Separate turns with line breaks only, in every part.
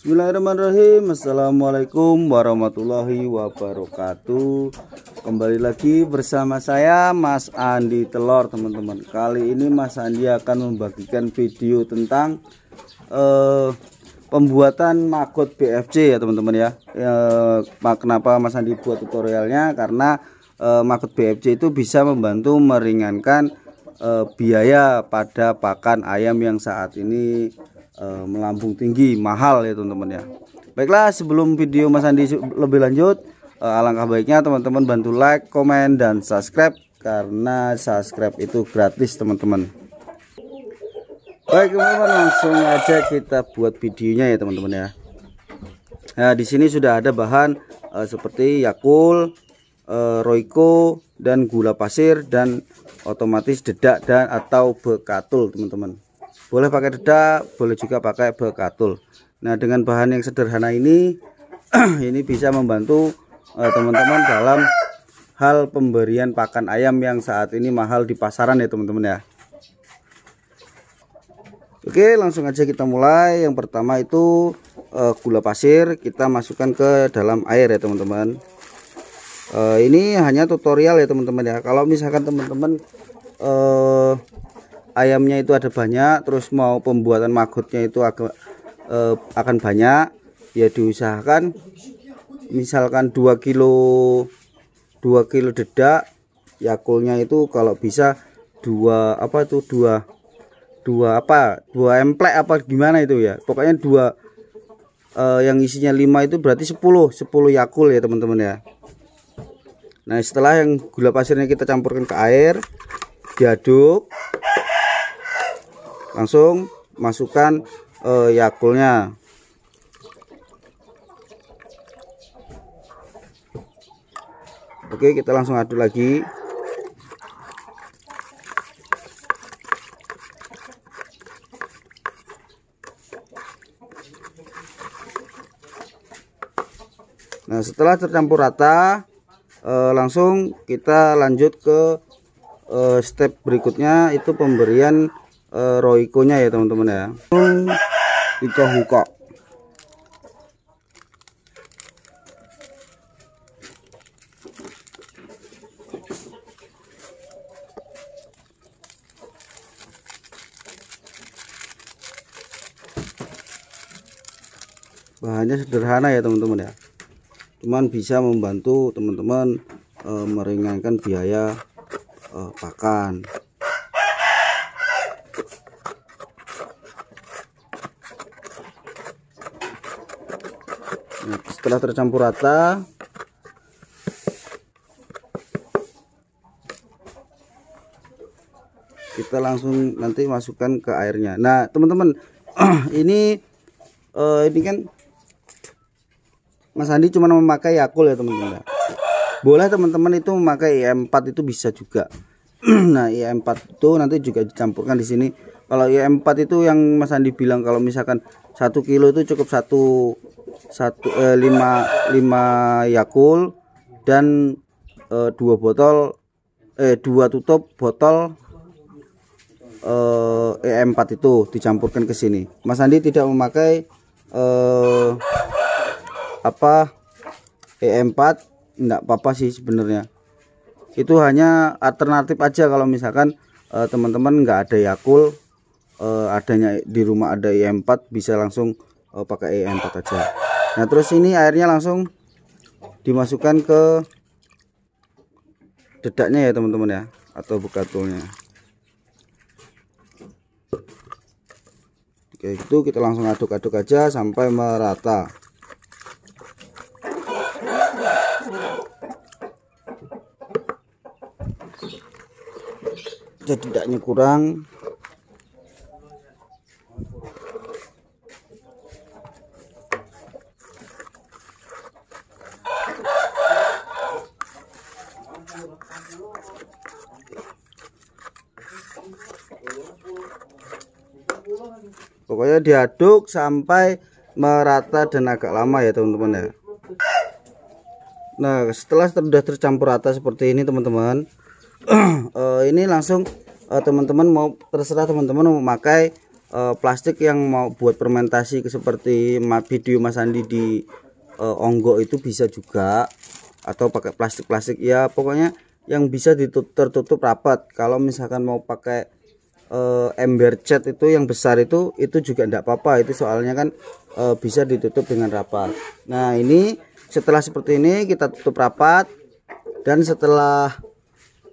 Bismillahirrahmanirrahim. Assalamualaikum warahmatullahi wabarakatuh. Kembali lagi bersama saya Mas Andi Telor, teman-teman. Kali ini Mas Andi akan membagikan video tentang pembuatan maggot BFC ya teman-teman ya. Kenapa Mas Andi buat tutorialnya? Karena maggot BFC itu bisa membantu meringankan biaya pada pakan ayam yang saat ini melambung tinggi, mahal ya teman-teman ya. Baiklah, sebelum video Mas Andi lebih lanjut, alangkah baiknya teman-teman bantu like, komen, dan subscribe, karena subscribe itu gratis teman-teman. Baik teman-teman, langsung aja kita buat videonya ya teman-teman ya. Nah, di sini sudah ada bahan seperti Yakult, Royco, dan gula pasir, dan otomatis dedak dan atau bekatul teman-teman. Boleh pakai dedak, boleh juga pakai bekatul. Nah, dengan bahan yang sederhana ini ini bisa membantu teman-teman dalam hal pemberian pakan ayam yang saat ini mahal di pasaran ya teman-teman ya. Oke, langsung aja kita mulai. Yang pertama itu gula pasir kita masukkan ke dalam air ya teman-teman. Ini hanya tutorial ya teman-teman ya. Kalau misalkan teman-teman ayamnya itu ada banyak, terus mau pembuatan maggotnya itu akan banyak, ya diusahakan misalkan 2 kilo dedak, Yakultnya itu kalau bisa dua emplek apa gimana itu ya, pokoknya yang isinya 5 itu berarti 10 Yakult ya teman-teman ya. Nah, setelah yang gula pasirnya kita campurkan ke air, diaduk, langsung masukkan Yakultnya. Oke, kita langsung aduk lagi. Nah, setelah tercampur rata, langsung kita lanjut ke step berikutnya, itu pemberian Royco-nya ya teman-teman ya. Huka. Bahannya sederhana ya teman-teman ya, cuman bisa membantu teman-teman meringankan biaya pakan. Nah, setelah tercampur rata, kita langsung nanti masukkan ke airnya. Nah teman-teman, ini kan Mas Andi cuma memakai Yakult ya teman-teman. Boleh teman-teman itu memakai IM4 itu bisa juga. Nah, IM4 itu nanti juga dicampurkan di sini. Kalau IM4 itu yang Mas Andi bilang, kalau misalkan 1 kilo itu cukup 5 Yakult dan 2 tutup botol IM4 itu dicampurkan ke sini. Mas Andi tidak memakai IM4, enggak apa-apa sih sebenarnya. Itu hanya alternatif aja kalau misalkan teman-teman nggak ada Yakult, adanya di rumah ada IM4, bisa langsung pakai IM4 aja. Nah, terus ini airnya langsung dimasukkan ke dedaknya ya teman-teman ya, atau bekatulnya. Oke, itu kita langsung aduk-aduk aja sampai merata. Jadi dedaknya kurang, pokoknya diaduk sampai merata dan agak lama ya teman-teman ya. Nah, setelah sudah tercampur rata seperti ini teman-teman, ini langsung teman-teman mau, terserah teman-teman mau memakai plastik yang mau buat fermentasi seperti video Mas Andi di Onggok itu bisa juga, atau pakai plastik ya pokoknya yang bisa tertutup rapat. Kalau misalkan mau pakai ember cat itu yang besar itu juga enggak apa-apa, itu soalnya kan bisa ditutup dengan rapat. Nah ini setelah seperti ini kita tutup rapat, dan setelah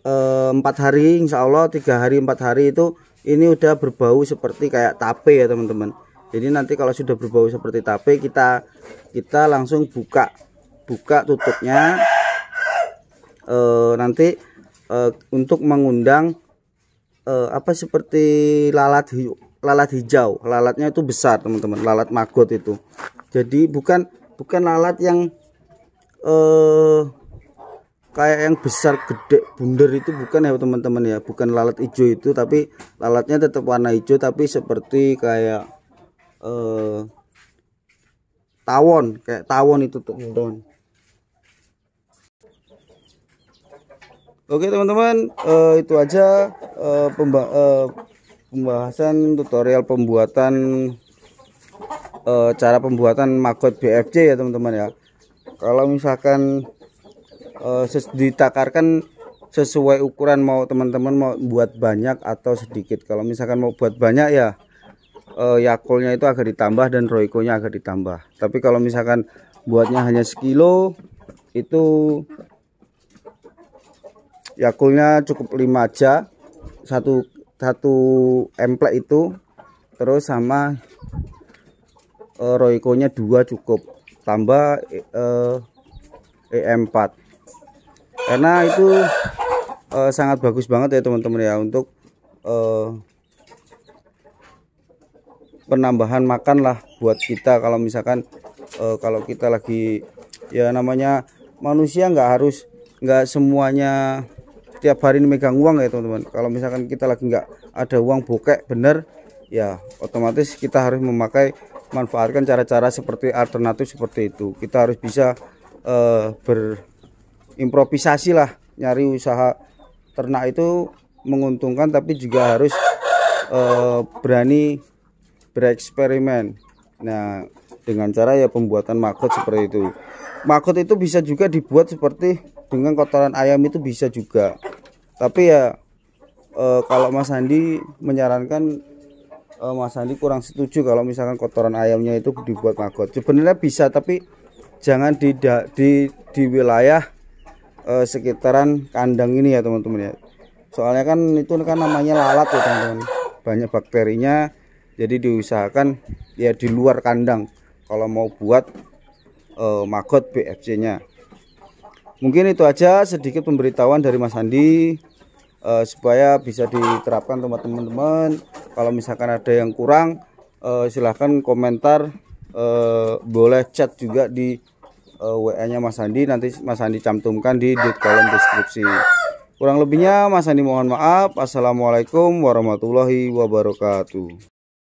4 hari, insya Allah 3 hari 4 hari itu ini udah berbau seperti kayak tape ya teman-teman. Jadi nanti kalau sudah berbau seperti tape, kita langsung buka tutupnya, nanti untuk mengundang seperti lalat hijau. Lalatnya itu besar teman-teman, lalat maggot itu. Jadi bukan lalat yang kayak yang besar gede bundar itu, bukan ya teman-teman ya, bukan lalat hijau itu, tapi lalatnya tetap warna hijau tapi seperti kayak tawon, itu teman-teman. Oke teman-teman, itu aja pembahasan tutorial pembuatan cara pembuatan maggot BFC ya teman-teman ya. Kalau misalkan ditakarkan sesuai ukuran, mau teman-teman mau buat banyak atau sedikit. Kalau misalkan mau buat banyak ya Yakulnya itu agak ditambah dan Royconya agak ditambah. Tapi kalau misalkan buatnya hanya sekilo, itu Yakulnya cukup 5 aja, satu emplek itu, terus sama Royconya 2 cukup, tambah EM4, karena itu sangat bagus banget ya teman-teman ya untuk penambahan makan lah buat kita. Kalau misalkan kalau kita lagi, ya namanya manusia nggak semuanya tiap hari ini megang uang ya teman-teman. Kalau misalkan kita lagi nggak ada uang bokek bener ya, otomatis kita harus manfaatkan cara-cara seperti alternatif seperti itu. Kita harus bisa berimprovisasi lah, nyari usaha ternak itu menguntungkan, tapi juga harus berani bereksperimen. Nah dengan cara ya pembuatan maggot seperti itu. Maggot itu bisa juga dibuat seperti dengan kotoran ayam, itu bisa juga. Tapi ya kalau Mas Andi menyarankan, Mas Andi kurang setuju kalau misalkan kotoran ayamnya itu dibuat maggot. Sebenarnya bisa, tapi jangan di wilayah sekitaran kandang ini ya teman-teman ya. Soalnya kan itu kan namanya lalat ya teman-teman, banyak bakterinya. Jadi diusahakan ya di luar kandang kalau mau buat maggot BFC nya. Mungkin itu aja sedikit pemberitahuan dari Mas Andi, supaya bisa diterapkan teman-teman. Kalau misalkan ada yang kurang, silahkan komentar, boleh chat juga di WA nya Mas Andi, nanti Mas Andi cantumkan di kolom deskripsi. Kurang lebihnya Mas Andi mohon maaf. Assalamualaikum warahmatullahi wabarakatuh.